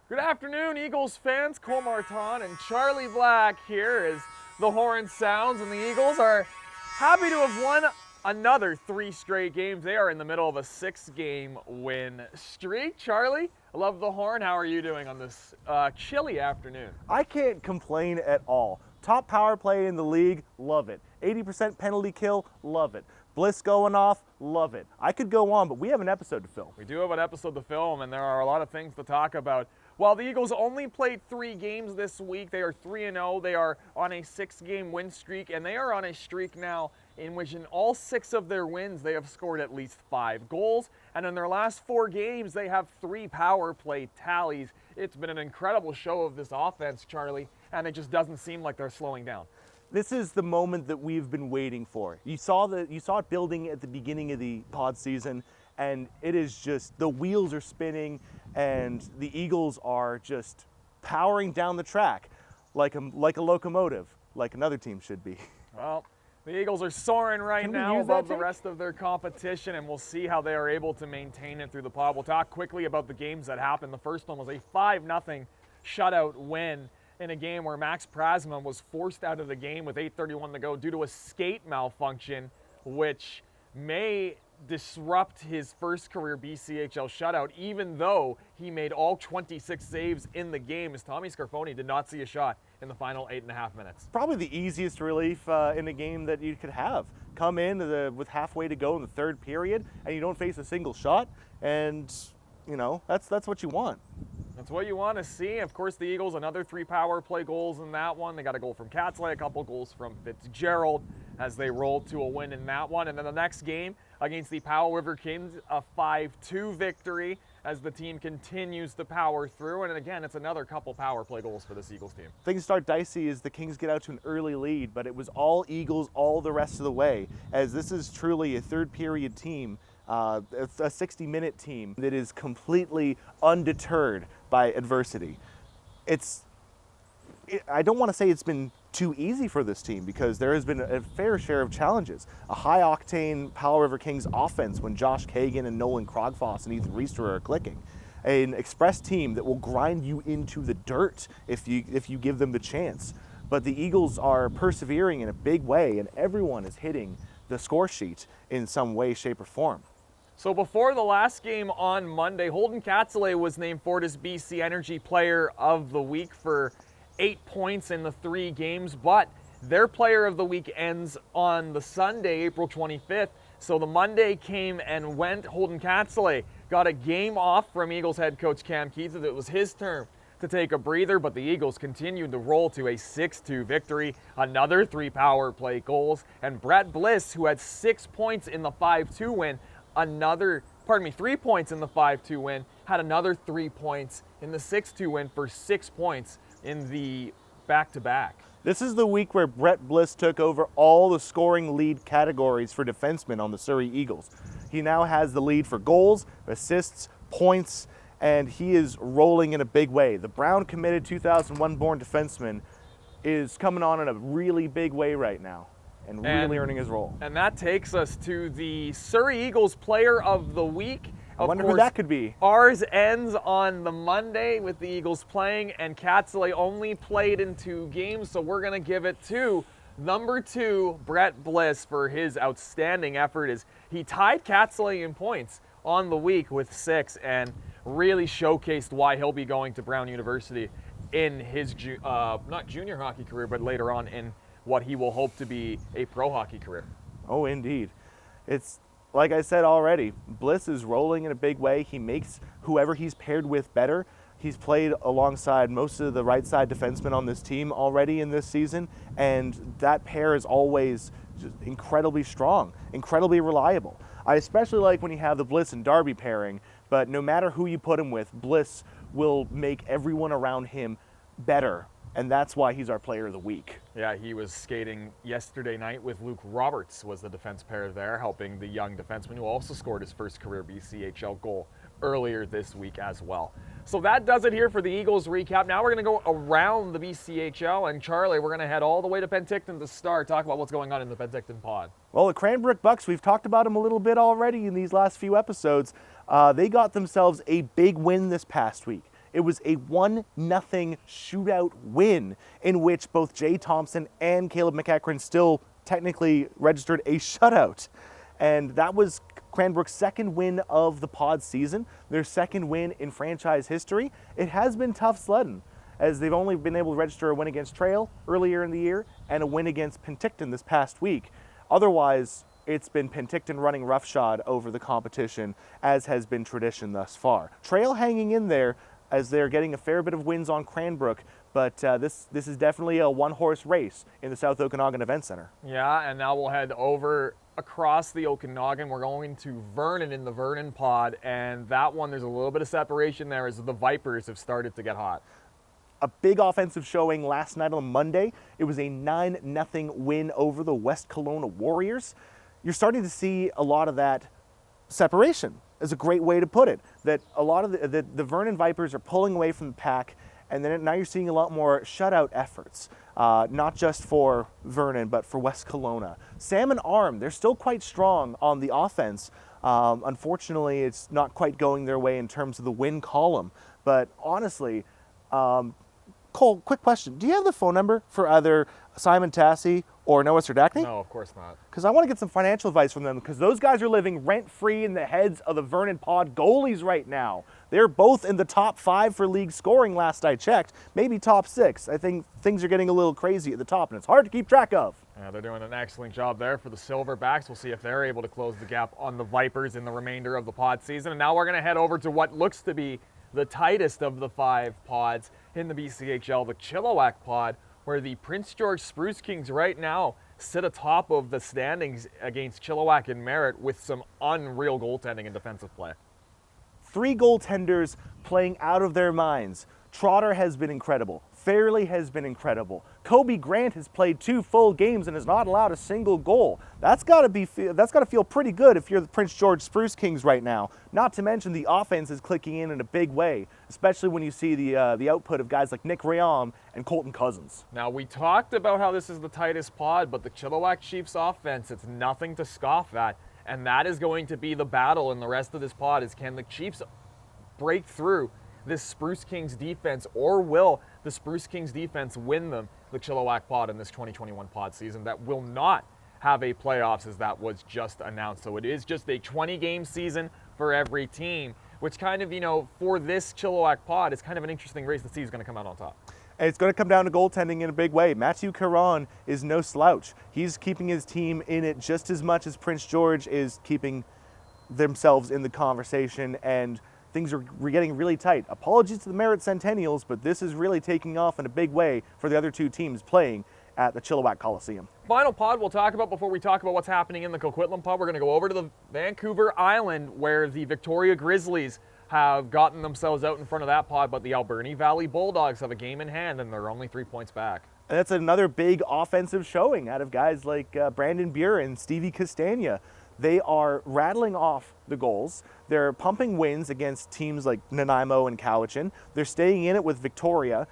Good afternoon, Eagles fans. Marton and Charlie Black here as the horn sounds, and the Eagles are happy to have won another 3 straight games. They are in the middle of a 6-game win streak. Charlie, I love the horn. How are you doing on this chilly afternoon? I can't complain at all. Top power play in the league, love it. 80% penalty kill, love it. Bliss going off, love it. I could go on, but we have an episode to film. We do have an episode to film, and there are a lot of things to talk about. While the Eagles only played 3 games this week, they are 3-0. They are on a 6-game win streak, and they are on a streak now in which in all 6 of their wins, they have scored at least 5 goals. And in their last 4 games, they have 3 power play tallies. It's been an incredible show of this offense, Charlie, and it just doesn't seem like they're slowing down. This is the moment that we've been waiting for. You saw it building at the beginning of the pod season, and it is just, the wheels are spinning, and the Eagles are just powering down the track like a locomotive, like another team should be. Well, the Eagles are soaring right now above the rest of their competition, and we'll see how they are able to maintain it through the pod. We'll talk quickly about the games that happened. The first one was a 5-0 shutout win in a game where Max Prasma was forced out of the game with 8:31 to go due to a skate malfunction, which may disrupt his first career BCHL shutout, even though he made all 26 saves in the game, as Tommy Scarfoni did not see a shot in the final 8.5 minutes. Probably the easiest relief in a game that you could have. Come in with halfway to go in the third period, and you don't face a single shot, and that's what you want. That's what you want to see. Of course, the Eagles, another 3 power play goals in that one. They got a goal from Katsley, a couple goals from Fitzgerald as they rolled to a win in that one. And then the next game against the Powell River Kings, a 5-2 victory as the team continues to power through. And again, it's another couple power play goals for this Eagles team. Things start dicey as the Kings get out to an early lead, but it was all Eagles all the rest of the way, as this is truly a third period team. It's a 60-minute team that is completely undeterred by adversity. I don't want to say it's been too easy for this team, because there has been a fair share of challenges. A high-octane Powell River Kings offense when Josh Kagan and Nolan Krogfoss and Ethan Reister are clicking. An express team that will grind you into the dirt if you give them the chance. But the Eagles are persevering in a big way, and everyone is hitting the score sheet in some way, shape, or form. So before the last game on Monday, Holden Katsley was named Fortis BC Energy Player of the Week for 8 points in the 3 games, but their Player of the Week ends on the Sunday, April 25th. So the Monday came and went. Holden Katsley got a game off from Eagles head coach Cam Keith. It was his turn to take a breather, but the Eagles continued to roll to a 6-2 victory, another 3 power play goals, and Brett Bliss, who had 6 points in the 5-2 win, 3 points in the 5-2 win, had another 3 points in the 6-2 win for 6 points in the back-to-back. This is the week where Brett Bliss took over all the scoring lead categories for defensemen on the Surrey Eagles. He now has the lead for goals, assists, points, and he is rolling in a big way. The Brown committed 2001-born defenseman is coming on in a really big way right now and really earning his role. And that takes us to the Surrey Eagles Player of the Week. I wonder who that could be. Ours ends on the Monday with the Eagles playing, and Katsley only played in 2 games, so we're going to give it to number 2, Brett Bliss, for his outstanding effort as he tied Katsley in points on the week with 6 and really showcased why he'll be going to Brown University in his not junior hockey career, but later on in what he will hope to be a pro hockey career. Oh, indeed. It's like I said already, Bliss is rolling in a big way. He makes whoever he's paired with better. He's played alongside most of the right side defensemen on this team already in this season, and that pair is always just incredibly strong, incredibly reliable. I especially like when you have the Bliss and Darby pairing, but no matter who you put him with, Bliss will make everyone around him better, and that's why he's our Player of the Week. Yeah, he was skating yesterday night with Luke Roberts, was the defense pair there, helping the young defenseman who also scored his first career BCHL goal earlier this week as well. So that does it here for the Eagles recap. Now we're going to go around the BCHL, and Charlie, we're going to head all the way to Penticton to start, talk about what's going on in the Penticton pod. Well, the Cranbrook Bucks, we've talked about them a little bit already in these last few episodes. They got themselves a big win this past week. It was a 1-0 shootout win in which both Jay Thompson and Caleb McEachran still technically registered a shutout. And that was Cranbrook's second win of the pod season, their second win in franchise history. It has been tough sledding, as they've only been able to register a win against Trail earlier in the year and a win against Penticton this past week. Otherwise, it's been Penticton running roughshod over the competition, as has been tradition thus far. Trail hanging in there as they're getting a fair bit of wins on Cranbrook, but this is definitely a one-horse race in the South Okanagan Event Center. Yeah, and now we'll head over across the Okanagan. We're going to Vernon in the Vernon pod, and that one, there's a little bit of separation there as the Vipers have started to get hot. A big offensive showing last night on Monday. It was a 9-0 win over the West Kelowna Warriors. You're starting to see a lot of that separation, is a great way to put it. That a lot of the Vernon Vipers are pulling away from the pack, and then now you're seeing a lot more shutout efforts, not just for Vernon, but for West Kelowna. Salmon Arm, they're still quite strong on the offense. Unfortunately, it's not quite going their way in terms of the win column. But honestly, Cole, quick question. Do you have the phone number for either Simon Tassi or Noah Serdachny? No, of course not. Because I want to get some financial advice from them, because those guys are living rent-free in the heads of the Vernon Pod goalies right now. They're both in the top 5 for league scoring last I checked, maybe top 6. I think things are getting a little crazy at the top, and it's hard to keep track of. Yeah, they're doing an excellent job there for the Silverbacks. We'll see if they're able to close the gap on the Vipers in the remainder of the pod season. And now we're going to head over to what looks to be the tightest of the 5 pods in the BCHL, the Chilliwack pod, where the Prince George Spruce Kings right now sit atop of the standings against Chilliwack and Merritt with some unreal goaltending and defensive play. 3 goaltenders playing out of their minds. Trotter has been incredible. Fairley has been incredible. Kobe Grant has played 2 full games and has not allowed a single goal. That's got to feel pretty good if you're the Prince George Spruce Kings right now. Not to mention the offense is clicking in a big way, especially when you see the output of guys like Nick Rayon and Colton Cousins. Now, we talked about how this is the tightest pod, but the Chilliwack Chiefs offense, it's nothing to scoff at. And that is going to be the battle in the rest of this pod, is can the Chiefs break through this Spruce Kings defense, or will the Spruce Kings defense win them the Chilliwack pod in this 2021 pod season that will not have a playoffs, as that was just announced. So it is just a 20-game season for every team, which kind of, for this Chilliwack pod, is kind of an interesting race to see who's going to come out on top. And it's going to come down to goaltending in a big way. Matthew Caron is no slouch. He's keeping his team in it just as much as Prince George is keeping themselves in the conversation, and things are getting really tight. Apologies to the Merritt Centennials, but this is really taking off in a big way for the other 2 teams playing at the Chilliwack Coliseum. Final pod we'll talk about before we talk about what's happening in the Coquitlam pod. We're going to go over to the Vancouver Island, where the Victoria Grizzlies have gotten themselves out in front of that pod, but the Alberni Valley Bulldogs have a game in hand, and they're only 3 points back. And that's another big offensive showing out of guys like Brandon Buer and Stevie Castagna. They are rattling off the goals. They're pumping wins against teams like Nanaimo and Cowichan. They're staying in it with Victoria.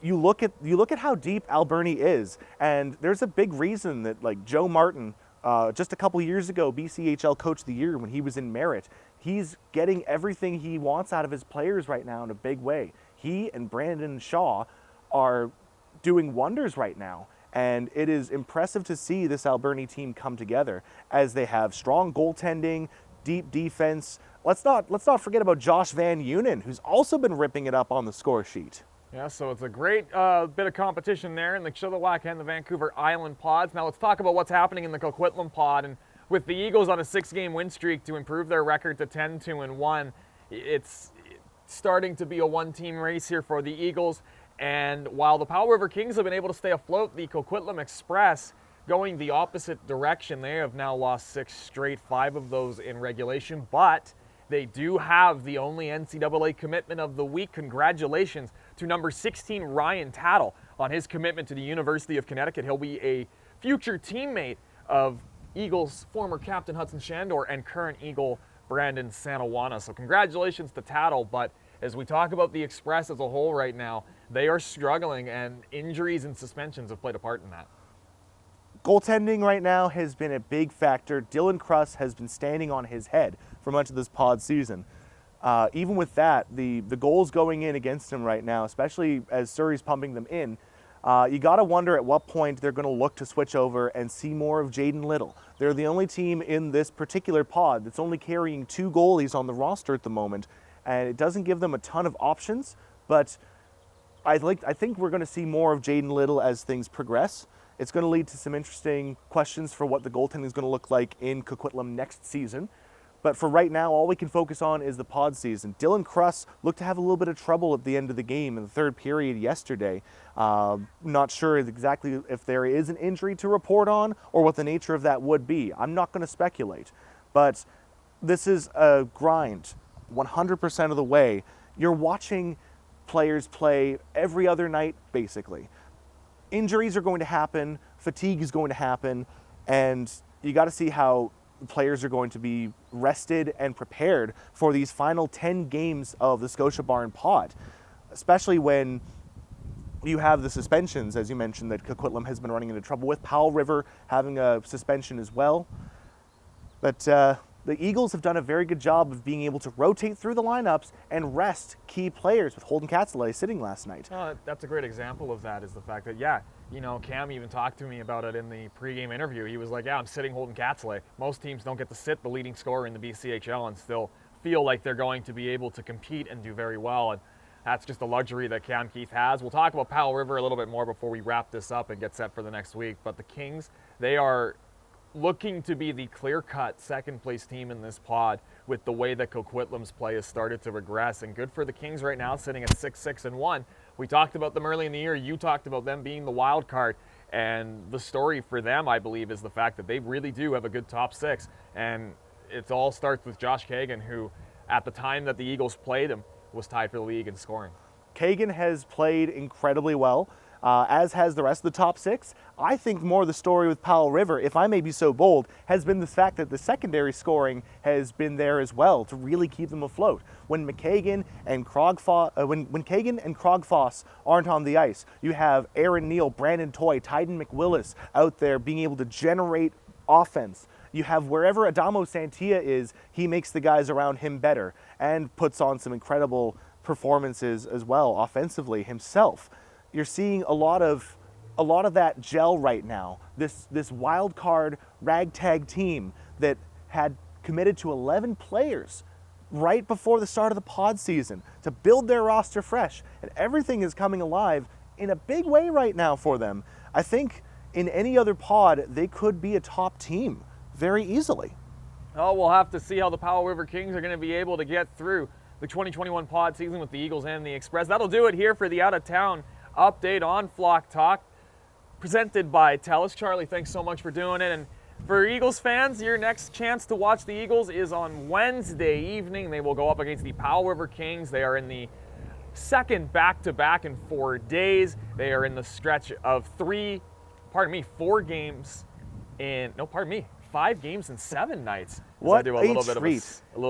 You look at how deep Alberni is, and there's a big reason that, like, Joe Martin, just a couple years ago, BCHL Coach of the Year when he was in Merritt, he's getting everything he wants out of his players right now in a big way. He and Brandon Shaw are doing wonders right now. And it is impressive to see this Alberni team come together as they have strong goaltending, deep defense. Let's not forget about Josh Van Unen, who's also been ripping it up on the score sheet. Yeah, so it's a great bit of competition there in the Chilliwack and the Vancouver Island pods. Now let's talk about what's happening in the Coquitlam pod. And with the Eagles on a 6-game win streak to improve their record to 10-2-1, it's starting to be a one-team race here for the Eagles. And while the Powell River Kings have been able to stay afloat, the Coquitlam Express going the opposite direction. They have now lost 6 straight, 5 of those in regulation, but they do have the only NCAA commitment of the week. Congratulations to number 16, Ryan Tattle, on his commitment to the University of Connecticut. He'll be a future teammate of Eagles former captain Hudson Shandor and current Eagle Brandon Sanawana. So congratulations to Tattle, but as we talk about the Express as a whole right now, they are struggling, and injuries and suspensions have played a part in that. Goaltending right now has been a big factor. Dylan Kruss has been standing on his head for much of this pod season. even with that, the goals going in against him right now, especially as Surrey's pumping them in, you got to wonder at what point they're going to look to switch over and see more of Jaden Little. They're the only team in this particular pod that's only carrying 2 goalies on the roster at the moment, and it doesn't give them a ton of options, but I think we're going to see more of Jaden Little as things progress. It's going to lead to some interesting questions for what the goaltending is going to look like in Coquitlam next season. But for right now, all we can focus on is the pod season. Dylan Kruss looked to have a little bit of trouble at the end of the game in the 3rd period yesterday. Not sure exactly if there is an injury to report on or what the nature of that would be. I'm not going to speculate. But this is a grind 100% of the way. You're watching players play every other night, basically. Injuries are going to happen, fatigue is going to happen, and you got to see how players are going to be rested and prepared for these final 10 games of the Scotia Barn pod, especially when you have the suspensions, as you mentioned, that Coquitlam has been running into trouble with, Powell River having a suspension as well. But the Eagles have done a very good job of being able to rotate through the lineups and rest key players, with Holden Katzele sitting last night. That's a great example of that, is the fact that, yeah, you know, Cam even talked to me about it in the pregame interview. He was like, yeah, I'm sitting Holden Katzele. Most teams don't get to sit the leading scorer in the BCHL and still feel like they're going to be able to compete and do very well. And that's just a luxury that Cam Keith has. We'll talk about Powell River a little bit more before we wrap this up and get set for the next week. But the Kings, they are looking to be the clear-cut second-place team in this pod with the way that Coquitlam's play has started to regress. And good for the Kings right now, sitting at 6-6-1. We talked about them early in the year. You talked about them being the wild card. And the story for them, I believe, is the fact that they really do have a good top 6. And it all starts with Josh Kagan, who, at the time that the Eagles played him, was tied for the league in scoring. Kagan has played incredibly well, as has the rest of the top 6. I think more the story with Powell River, if I may be so bold, has been the fact that the secondary scoring has been there as well to really keep them afloat. When Kagan and Krogfoss aren't on the ice, you have Aaron Neal, Brandon Toy, Tyden McWillis out there being able to generate offense. You have wherever Adamo Santia is, he makes the guys around him better and puts on some incredible performances as well offensively himself. You're seeing a lot of that gel right now. This wild card ragtag team that had committed to 11 players right before the start of the pod season to build their roster fresh, and everything is coming alive in a big way right now for them. I think in any other pod they could be a top team very easily. Oh, we'll have to see how the Powell River Kings are going to be able to get through the 2021 pod season with the Eagles and the Express. That'll do it here for the out-of-town update on Flock Talk, presented by Telus. Charlie, thanks so much for doing it. And for Eagles fans, your next chance to watch the Eagles is on Wednesday evening. They will go up against the Powell River Kings. They are in the second back-to-back in 4 days. They are in the stretch of 5 games in 7 nights. What I do a little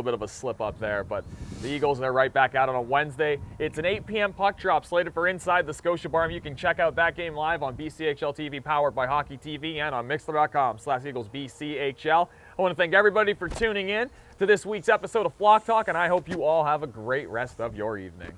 bit of a slip up there, but the Eagles are right back out on a Wednesday. It's an 8 p.m. puck drop slated for Inside the Scotia Barn. You can check out that game live on BCHL TV, powered by Hockey TV, and on Mixler.com/EaglesBCHL. I want to thank everybody for tuning in to this week's episode of Flock Talk, and I hope you all have a great rest of your evening.